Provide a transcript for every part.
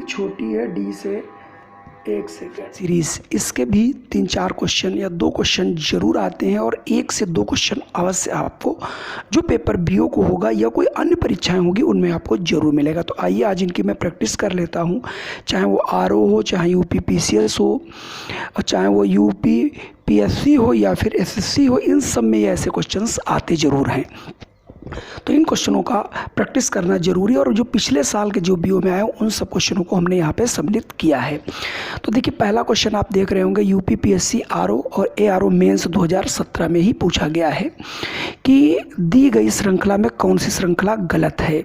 छोटी है डी से 1 सेकेंड सीरीज, इसके भी 3-4 क्वेश्चन या 2 क्वेश्चन जरूर आते हैं और 1 से 2 क्वेश्चन अवश्य आपको जो पेपर बीओ को होगा या कोई अन्य परीक्षाएं होगी उनमें आपको जरूर मिलेगा। तो आइए आज इनकी मैं प्रैक्टिस कर लेता हूं, चाहे वो आरओ हो, चाहे यूपी पीसीएस हो, और चाहे वो यूपी पीएससी हो या फिर एसएससी हो, इन सब में ये ऐसे क्वेश्चंस आते ज़रूर हैं। तो इन क्वेश्चनों का प्रैक्टिस करना जरूरी है और जो पिछले साल के जो बीओ में आए उन सब क्वेश्चनों को हमने यहाँ पे सम्मिलित किया है। तो देखिए पहला क्वेश्चन आप देख रहे होंगे, यूपी पीएससी आरओ और एआरओ मेंस 2017 में ही पूछा गया है कि दी गई श्रृंखला में कौन सी श्रृंखला गलत है।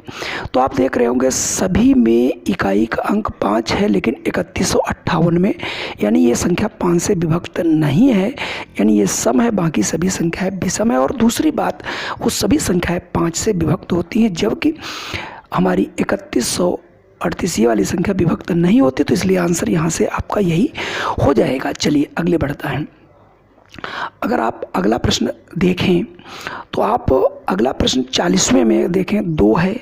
तो आप देख रहे होंगे सभी में इकाई का अंक 5 है, लेकिन 3158 में यानी ये संख्या 5 से विभक्त नहीं है, यानी ये सम है, बाकी सभी संख्याएं विषम है। और दूसरी बात, वो सभी संख्याएं 5 से विभक्त होती हैं, जबकि हमारी 3138 ये वाली संख्या विभक्त नहीं होती। तो इसलिए आंसर यहाँ से आपका यही हो जाएगा। चलिए अगले बढ़ता है। अगर आप अगला प्रश्न देखें तो आप अगला प्रश्न 40वें में देखें, 2 है,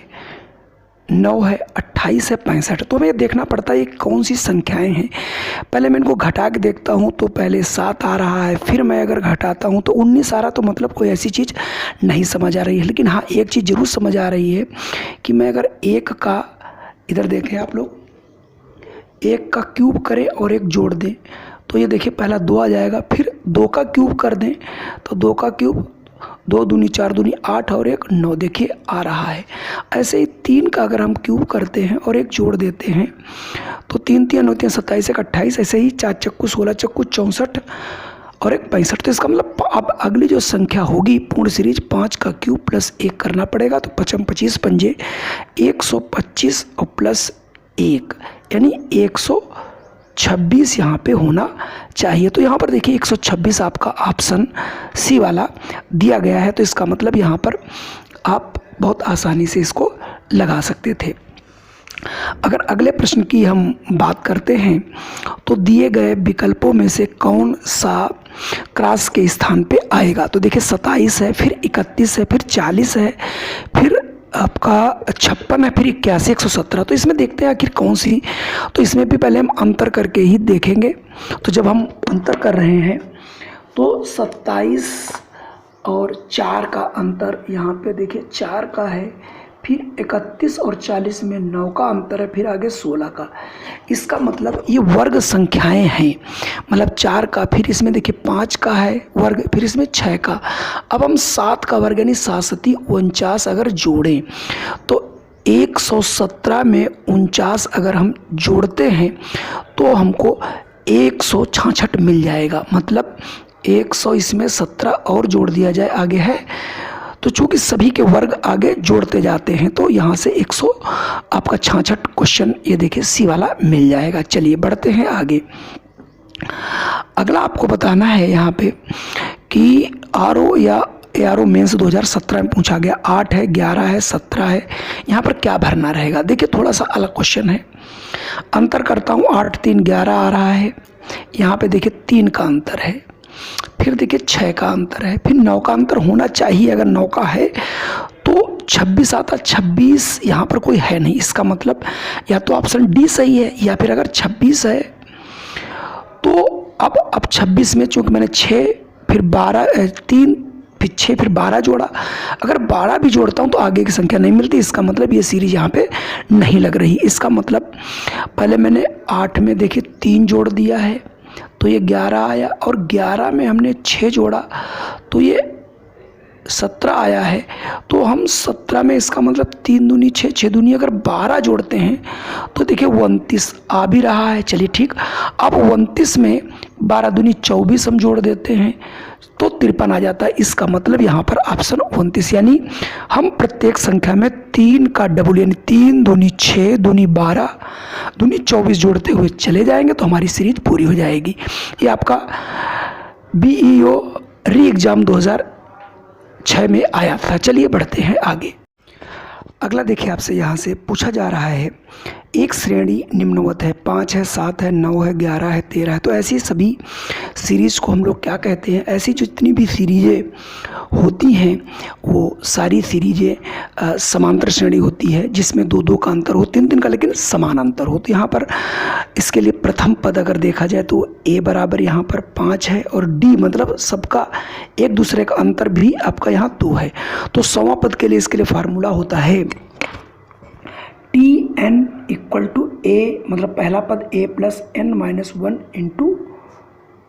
9 है, 28 है, 65। तो हमें देखना पड़ता है ये कौन सी संख्याएं हैं। पहले मैं इनको घटा के देखता हूँ तो पहले 7 आ रहा है, फिर मैं अगर घटाता हूँ तो 19 आ रहा। तो मतलब कोई ऐसी चीज़ नहीं समझ आ रही है। लेकिन हाँ, एक चीज़ ज़रूर समझ आ रही है कि मैं अगर 1 का, इधर देखें आप लोग, 1 का क्यूब करें और 1 जोड़ दें तो ये देखिए पहला 2 आ जाएगा, फिर 2 का क्यूब कर दें तो 2 का क्यूब 2 दूनी 4 दूनी 8 और 1 9, देखिए आ रहा है। ऐसे ही 3 का अगर हम क्यूब करते हैं और 1 जोड़ देते हैं तो 3 3 होते हैं 27, 1 28। ऐसे ही 4 चक्कू 16 चक्कू 64 और 1 65। तो इसका मतलब अब अगली जो संख्या होगी पूर्ण सीरीज 5 का क्यूब प्लस 1 करना पड़ेगा। तो 55 25 पंजे 125 और प्लस 1 यानी 126 यहाँ पे होना चाहिए। तो यहाँ पर देखिए 126 आपका ऑप्शन सी वाला दिया गया है। तो इसका मतलब यहाँ पर आप बहुत आसानी से इसको लगा सकते थे। अगर अगले प्रश्न की हम बात करते हैं तो दिए गए विकल्पों में से कौन सा क्रॉस के स्थान पे आएगा। तो देखिए 27 है, फिर 31 है, फिर 40 है, फिर आपका 56 है, फिर 81 117। तो इसमें देखते हैं आखिर कौन सी। तो इसमें भी पहले हम अंतर करके ही देखेंगे। तो जब हम अंतर कर रहे हैं तो 27 और 4 का अंतर यहाँ पे देखिए 4 का है, फिर 31 और 40 में 9 का अंतर है, फिर आगे 16 का। इसका मतलब ये वर्ग संख्याएं हैं, मतलब 4 का, फिर इसमें देखिए 5 का है वर्ग, फिर इसमें 6 का। अब हम 7 का वर्ग यानी 7 7 49 अगर जोड़ें तो 117 में 49 अगर हम जोड़ते हैं तो हमको 166 मिल जाएगा। मतलब 100 इसमें 17 और जोड़ दिया जाए आगे है, तो चूंकि सभी के वर्ग आगे जोड़ते जाते हैं तो यहाँ से 100 आपका 66 क्वेश्चन ये देखिए सी वाला मिल जाएगा। चलिए बढ़ते हैं आगे। अगला आपको बताना है यहाँ पे कि आरओ या एआरओ मेंस 2017 में पूछा गया, 8 है, 11 है, 17 है, यहाँ पर क्या भरना रहेगा। देखिए थोड़ा सा अलग क्वेश्चन है। अंतर करता हूँ, 8 3 11 आ रहा है, यहाँ पे देखिए 3 का अंतर है, फिर देखिए 6 का अंतर है, फिर 9 का अंतर होना चाहिए। अगर 9 का है तो 26 आता, 26 यहाँ पर कोई है नहीं। इसका मतलब या तो ऑप्शन डी सही है, या फिर अगर 26 है तो अब 26 में चूँकि मैंने 6 फिर 12 3 फिर 6 फिर 12 जोड़ा, अगर 12 भी जोड़ता हूँ तो आगे की संख्या नहीं मिलती। इसका मतलब ये सीरीज यहाँ पे नहीं लग रही। इसका मतलब पहले मैंने 8 में देखिए 3 जोड़ दिया है तो ये 11 आया, और 11 में हमने 6 जोड़ा तो ये 17 आया है। तो हम 17 में इसका मतलब 3 दूनी 6 6 दूनी अगर 12 जोड़ते हैं तो देखिए 29 आ भी रहा है। चलिए ठीक, अब 29 में 12 दूनी 24 हम जोड़ देते हैं तो 53 आ जाता है। इसका मतलब यहाँ पर ऑप्शन 29, यानी हम प्रत्येक संख्या में 3 का डबल यानी 3 दूनी 6 दूनी 12 दूनी 24 जोड़ते हुए चले जाएंगे तो हमारी सीरीज पूरी हो जाएगी। ये आपका बीईओ री एग्ज़ाम 2006 में आया था। चलिए बढ़ते हैं आगे। अगला देखिए आपसे यहाँ से पूछा जा रहा है, एक श्रेणी निम्नवत है, 5 है, 7 है, 9 है, 11 है, 13 है। तो ऐसी सभी सीरीज़ को हम लोग क्या कहते हैं? ऐसी जितनी भी सीरीज़ें होती हैं वो सारी सीरीज़ें समांतर श्रेणी होती है, जिसमें 2-2 का अंतर हो, 3-3 का लेकिन समान अंतर हो। तो यहाँ पर इसके लिए प्रथम पद अगर देखा जाए तो a बराबर यहाँ पर 5 है और d मतलब सबका एक दूसरे का अंतर भी आपका यहाँ 2 है। तो 100वां पद के लिए इसके लिए फार्मूला होता है Tn इक्वल टू a, मतलब पहला पद a plus n minus 1 into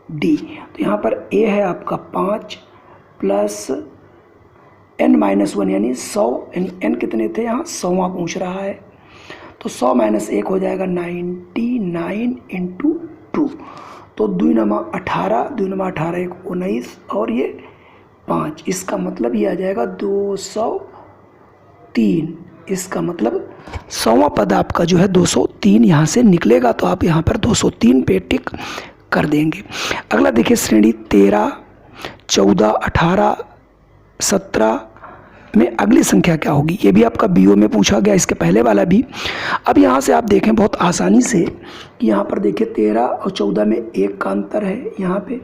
D. तो यहाँ पर a है आपका 5 प्लस n माइनस 1 यानी 100, यानी n कितने थे यहाँ 100वां पूछ रहा है। तो 100 माइनस 1 हो जाएगा 99 इंटू 2। तो 2 नमा 18, 2 नमा 18 1 19 और ये 5, इसका मतलब ये आ जाएगा 203। इसका मतलब 100वां पद आपका जो है 203 यहाँ से निकलेगा। तो आप यहाँ पर 203 पे टिक कर देंगे। अगला देखिए श्रेणी 13, 14, 18, 17 में अगली संख्या क्या होगी? ये भी आपका बीओ में पूछा गया, इसके पहले वाला भी। अब यहाँ से आप देखें बहुत आसानी से कि यहाँ पर देखिए 13 और 14 में 1 का अंतर है यहाँ पे।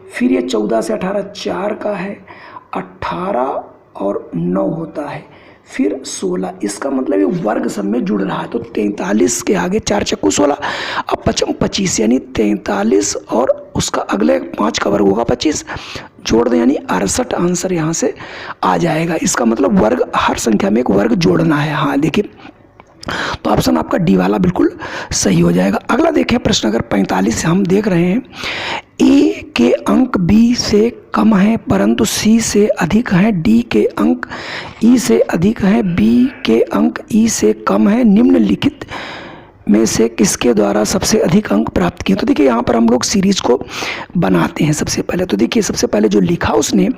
फिर ये 14 से 18 4 का है, 18 और 9 होता है, फिर 16। इसका मतलब ये वर्ग सब में जुड़ रहा है। तो 43 के आगे 4 चक्कू 16, अब 25 यानी 43 और उसका अगले 5 का वर्ग होगा 25, जोड़ दें यानी 68 आंसर यहाँ से आ जाएगा। इसका मतलब वर्ग, हर संख्या में एक वर्ग जोड़ना है। हाँ देखिए, तो ऑप्शन आपका डी वाला बिल्कुल सही हो जाएगा। अगला देखें प्रश्न अगर 45 से हम देख रहे हैं, ए के अंक बी से कम हैं परंतु सी से अधिक हैं, डी के अंक ई से अधिक हैं, बी के अंक ई से कम हैं, निम्नलिखित में से किसके द्वारा सबसे अधिक अंक प्राप्त किए? तो देखिए यहाँ पर हम लोग सीरीज को बनाते हैं सबसे पहले। तो देखिए सबसे पहले जो लिखा उसने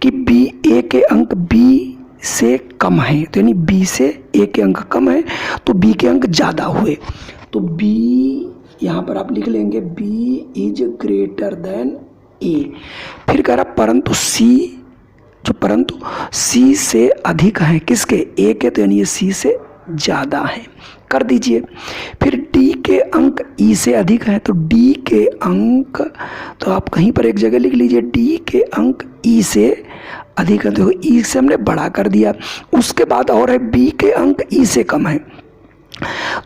कि बी, ए के अंक बी से कम है, तो यानी बी से ए के अंक कम है तो बी के अंक ज़्यादा हुए। तो बी यहाँ पर आप लिख लेंगे बी इज ग्रेटर देन ए। फिर कह रहा परंतु सी से अधिक है, किसके? ए के, तो यानी ये सी से ज़्यादा है, कर दीजिए। फिर डी के अंक ई से अधिक हैं, तो डी के अंक, तो आप कहीं पर एक जगह लिख लीजिए डी के अंक ई से अधिक है, तो ई से हमने बड़ा कर दिया। उसके बाद और है बी के अंक ई से कम है,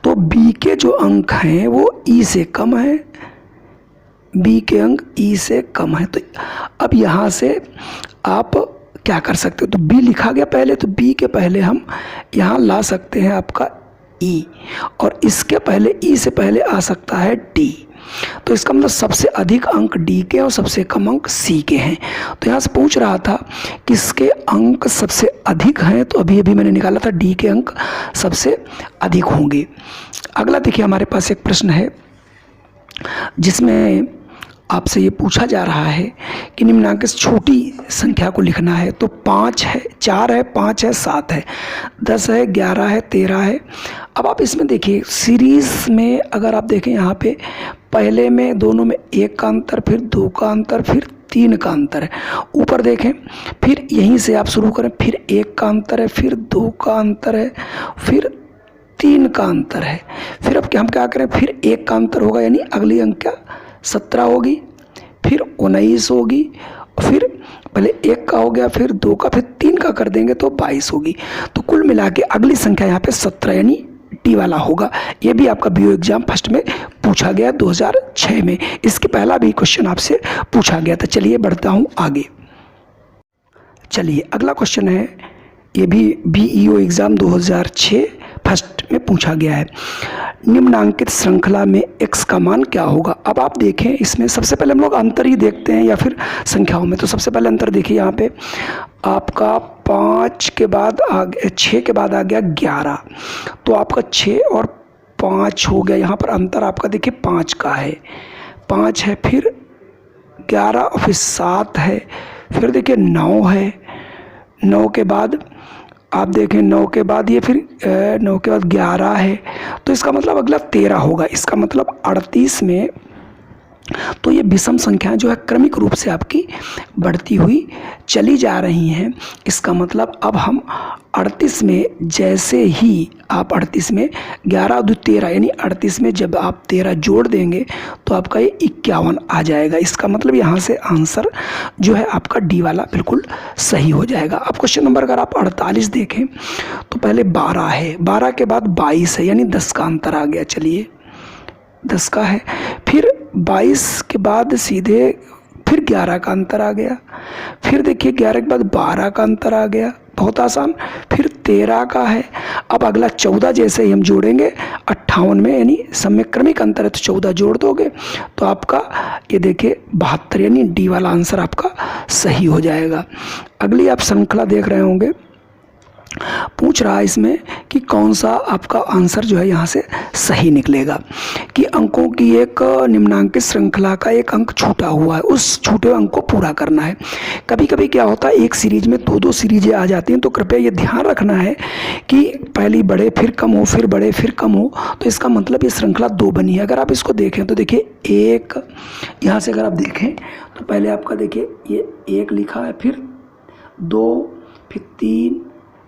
तो बी के जो अंक हैं वो ई से कम है, बी के अंक ई से कम है। तो अब यहाँ से आप क्या कर सकते हो? तो बी लिखा गया पहले, तो बी के पहले हम यहाँ ला सकते हैं आपका ई, और इसके पहले ई से पहले आ सकता है डी। तो इसका मतलब सबसे अधिक अंक डी के और सबसे कम अंक सी के हैं। तो यहाँ से पूछ रहा था किसके अंक सबसे अधिक हैं, तो अभी अभी मैंने निकाला था डी के अंक सबसे अधिक होंगे। अगला देखिए हमारे पास एक प्रश्न है जिसमें आपसे ये पूछा जा रहा है कि निम्नांकित छोटी संख्या को लिखना है। तो 5 है, 4 है, 5 है, 7 है, 10 है, 11 है, 13 है। अब आप इसमें देखिए सीरीज़ में अगर आप देखें यहाँ पे पहले में दोनों में 1 का अंतर, फिर 2 का अंतर, फिर 3 का अंतर है। ऊपर देखें फिर यहीं से आप शुरू करें, फिर 1 का अंतर है, फिर 2 का अंतर है, फिर 3 का अंतर है। फिर अब हम क्या करें, फिर 1 का अंतर होगा यानी अगली अंक 17 होगी, फिर 19 होगी, फिर पहले 1 का हो गया, फिर 2 का, फिर 3 का कर देंगे तो 22 होगी। तो कुल मिला के अगली संख्या यहाँ पे 17 यानी डी वाला होगा। ये भी आपका बीओ एग्जाम फर्स्ट में पूछा गया 2006 में। इसके पहला भी क्वेश्चन आपसे पूछा गया था। चलिए बढ़ता हूँ आगे। चलिए अगला क्वेश्चन है, ये भी बीईओ एग्ज़ाम 2006 फर्स्ट में पूछा गया है। निम्नांकित श्रृंखला में x का मान क्या होगा? अब आप देखें इसमें सबसे पहले हम लोग अंतर ही देखते हैं या फिर संख्याओं में। तो सबसे पहले अंतर देखिए यहाँ पे आपका 5 के बाद आ गया, 6 के बाद आ गया 11, तो आपका 6 और 5 हो गया। यहाँ पर अंतर आपका देखिए 5 का है, 5 है, फिर 11 और फिर 7 है, फिर देखिए 9 है, 9 के बाद आप देखें 9 के बाद ये फिर 9 के बाद 11 है, तो इसका मतलब अगला 13 होगा। इसका मतलब 38 में तो ये विषम संख्याएं जो है क्रमिक रूप से आपकी बढ़ती हुई चली जा रही हैं। इसका मतलब अब हम 38 में जैसे ही आप 38 में 11 और 13 यानी 38 में जब आप 13 जोड़ देंगे तो आपका ये 51 आ जाएगा। इसका मतलब यहाँ से आंसर जो है आपका डी वाला बिल्कुल सही हो जाएगा। अब क्वेश्चन नंबर अगर आप 48 देखें तो पहले 12 है, 12 के बाद 22 है, यानी 10 का अंतर आ गया। चलिए 10 का है, फिर 22 के बाद सीधे फिर 11 का अंतर आ गया, फिर देखिए 11 के बाद 12 का अंतर आ गया, बहुत आसान, फिर 13 का है। अब अगला 14 जैसे ही हम जोड़ेंगे 58 में, यानी सब में क्रमिक अंतर है तो 14 जोड़ दोगे तो आपका ये देखिए 72, यानी डी वाला आंसर आपका सही हो जाएगा। अगली आप श्रृंखला देख रहे होंगे, पूछ रहा है इसमें कि कौन सा आपका आंसर जो है यहाँ से सही निकलेगा, कि अंकों की एक निम्नांकित श्रृंखला का एक अंक छूटा हुआ है, उस छूटे हुए अंक को पूरा करना है। कभी कभी क्या होता है एक सीरीज में दो सीरीजें आ जाती हैं, तो कृपया ये ध्यान रखना है कि पहली बढ़े फिर कम हो, फिर बढ़े फिर कम हो, तो इसका मतलब ये श्रृंखला 2 बनी है। अगर आप इसको देखें तो देखिए एक, यहाँ से अगर आप देखें तो पहले आपका देखिए ये 1 लिखा है, फिर 2, फिर 3,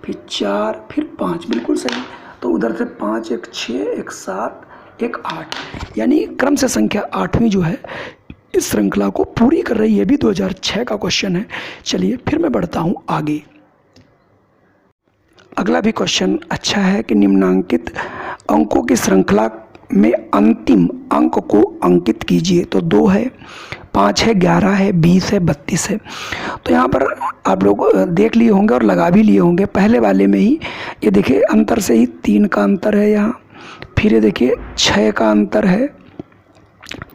फिर 4, फिर 5, बिल्कुल सही। तो उधर से 5, एक 6, एक 7, एक 8, यानी क्रम से संख्या 8वीं जो है इस श्रृंखला को पूरी कर रही है। भी 2006 का क्वेश्चन है। चलिए फिर मैं बढ़ता हूँ आगे। अगला भी क्वेश्चन अच्छा है कि निम्नांकित अंकों की श्रृंखला में अंतिम अंक को अंकित कीजिए। तो 2 है, 5 है, 11 है, 20 है, 32 है। तो यहाँ पर आप लोग देख लिए होंगे और लगा भी लिए होंगे। पहले वाले में ही ये देखिए अंतर से ही 3 का अंतर है यहाँ, फिर ये देखिए 6 का अंतर है,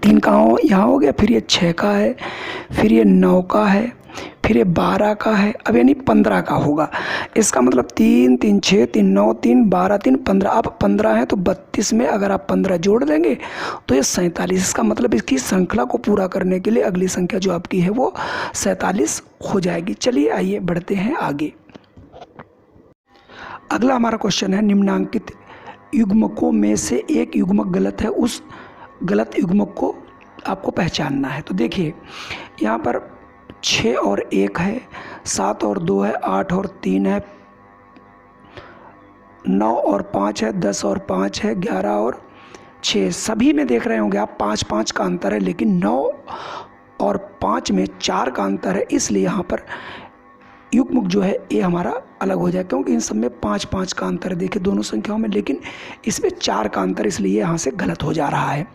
3 का यहाँ हो गया, फिर ये 6 का है, फिर ये 9 का है, फिर ये 12 का है, अब यानी 15 का होगा। इसका मतलब 3, 3, 6, 3, 9, 3, 12, 3, 15। अब 15 है तो 32 में अगर आप 15 जोड़ देंगे तो ये 47। इसका मतलब इसकी श्रृंखला को पूरा करने के लिए अगली संख्या जो आपकी है वो 47 हो जाएगी। चलिए आइए बढ़ते हैं आगे। अगला हमारा क्वेश्चन है, निम्नांकित युग्मकों में से एक युग्मक गलत है, उस गलत युग्मक को आपको पहचानना है। तो देखिए यहाँ पर 6 और 1 है, 7 और 2 है, 8 और 3 है, 9 और 5 है, 10 और 5 है, 11 और 6। सभी में देख रहे होंगे आप 5-5 का अंतर है, लेकिन 9 और 5 में 4 का अंतर है, इसलिए यहाँ पर युग्मक जो है ये हमारा अलग हो जाए, क्योंकि इन सब में 5-5 का अंतर है देखिए दोनों संख्याओं में, लेकिन इसमें 4 का अंतर, इसलिए यहाँ से गलत हो जा रहा है।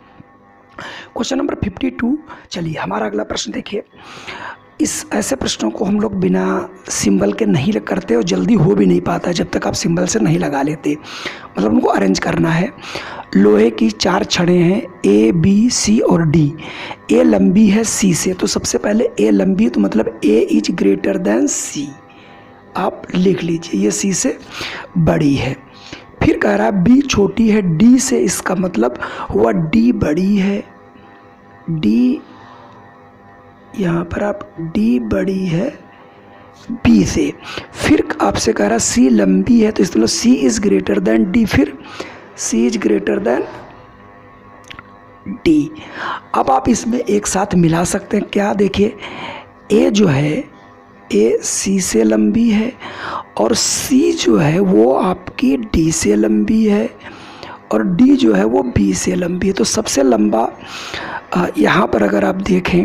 Question number 52। चलिए हमारा अगला प्रश्न देखिए। इस ऐसे प्रश्नों को हम लोग बिना सिंबल के नहीं करते और जल्दी हो भी नहीं पाता जब तक आप सिंबल से नहीं लगा लेते, मतलब उनको अरेंज करना है। लोहे की 4 छड़ें हैं, A, B, C और D। A लंबी है C से, तो सबसे पहले A लंबी, तो मतलब A is greater than C, आप लिख लीजिए, ये C से बड़ी है। फिर कह रहा है B छोटी है D से, इसका मतलब हुआ D बड़ी है, D यहाँ पर आप D बड़ी है B से। फिर आपसे कह रहा है C लंबी है, तो इस मतलब C is greater than D, फिर C is greater than D। अब आप इसमें एक साथ मिला सकते हैं क्या, देखिए A जो है A C से लंबी है और C जो है वो आपकी D से लंबी है और D जो है वो B से लंबी है। तो सबसे लंबा यहाँ पर अगर आप देखें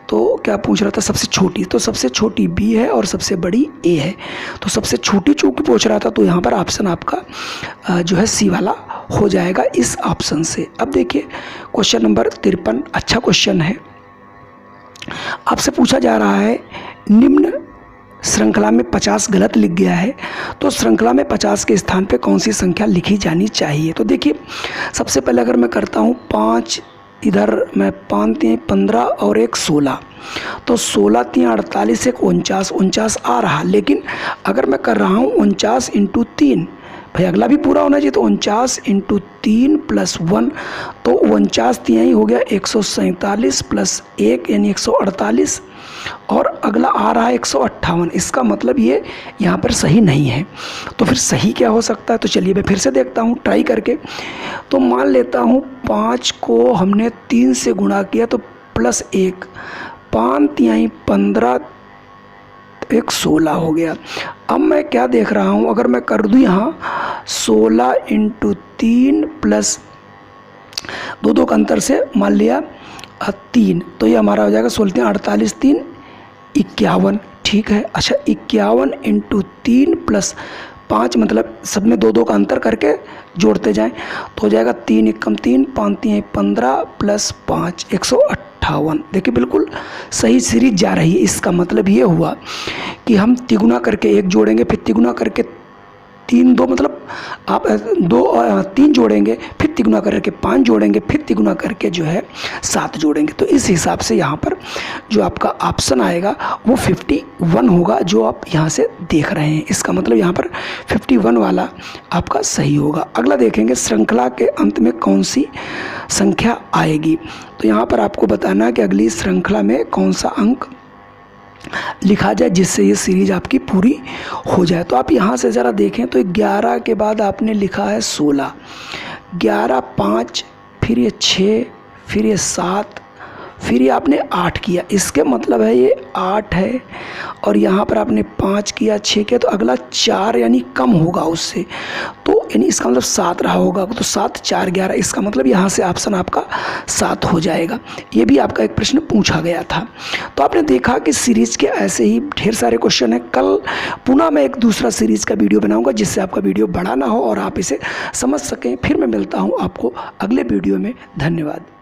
तो क्या पूछ रहा था, सबसे छोटी, तो सबसे छोटी B है और सबसे बड़ी A है। तो सबसे छोटी चूंकि पूछ रहा था तो यहाँ पर ऑप्शन आपका जो है C वाला हो जाएगा इस ऑप्शन से। अब देखिए क्वेश्चन नंबर 53, अच्छा क्वेश्चन है। आपसे पूछा जा रहा है निम्न श्रृंखला में 50 गलत लिख गया है, तो श्रृंखला में 50 के स्थान पे कौन सी संख्या लिखी जानी चाहिए। तो देखिए सबसे पहले अगर मैं करता हूँ 5, इधर मैं 5 3 15 और 1 16, तो 16 3 48, 1 49, 49 आ रहा। लेकिन अगर मैं कर रहा हूँ 49 × 3, भाई अगला भी पूरा होना चाहिए, तो 49 × 3 + 1, तो 49 3 हो गया 147 + 1 यानी 148, और अगला आ रहा है 158। इसका मतलब ये यहाँ पर सही नहीं है। तो फिर सही क्या हो सकता है, तो चलिए मैं फिर से देखता हूँ ट्राई करके। तो मान लेता हूँ 5 को हमने 3 से गुणा किया तो प्लस 1, 5 तिहाई 15, 1 16 हो गया। अब मैं क्या देख रहा हूँ, अगर मैं कर दूँ यहाँ 16 × 3 प्लस 2 का अंतर से मान लिया 3, तो ये हमारा हो जाएगा 16 48 3 51। ठीक है। अच्छा 51 × 3 प्लस 5, मतलब सब में 2 का अंतर करके जोड़ते जाएं तो हो जाएगा 3 × 1 3, 5 × 3 15 प्लस 5 158। देखिए बिल्कुल सही सीरीज जा रही है। इसका मतलब ये हुआ कि हम तिगुना करके 1 जोड़ेंगे, फिर तिगुना करके 3 2, मतलब आप 3 जोड़ेंगे, फिर तिगुना करके 5 जोड़ेंगे, फिर तिगुना करके जो है 7 जोड़ेंगे। तो इस हिसाब से यहाँ पर जो आपका ऑप्शन आएगा वो 51 होगा, जो आप यहाँ से देख रहे हैं। इसका मतलब यहाँ पर 51 वाला आपका सही होगा। अगला देखेंगे श्रृंखला के अंत में कौन सी संख्या आएगी। तो यहाँ पर आपको बताना है कि अगली श्रृंखला में कौन सा अंक लिखा जाए जिससे ये सीरीज आपकी पूरी हो जाए। तो आप यहाँ से ज़रा देखें तो 11 के बाद आपने लिखा है 16, 11 5, फिर ये 6, फिर ये 7, फिर ये आपने 8 किया। इसके मतलब है ये 8 है, और यहाँ पर आपने 5 किया, 6 किया, तो अगला 4 यानी कम होगा उससे, तो यानी इसका मतलब 7 रहा होगा। तो 7 4 11, इसका मतलब यहाँ से ऑप्शन आपका 7 हो जाएगा। ये भी आपका एक प्रश्न पूछा गया था। तो आपने देखा कि सीरीज़ के ऐसे ही ढेर सारे क्वेश्चन हैं। कल पुनः मैं एक दूसरा सीरीज़ का वीडियो बनाऊंगा जिससे आपका वीडियो बड़ा ना हो और आप इसे समझ सकें। फिर मैं मिलता हूँ आपको अगले वीडियो में। धन्यवाद।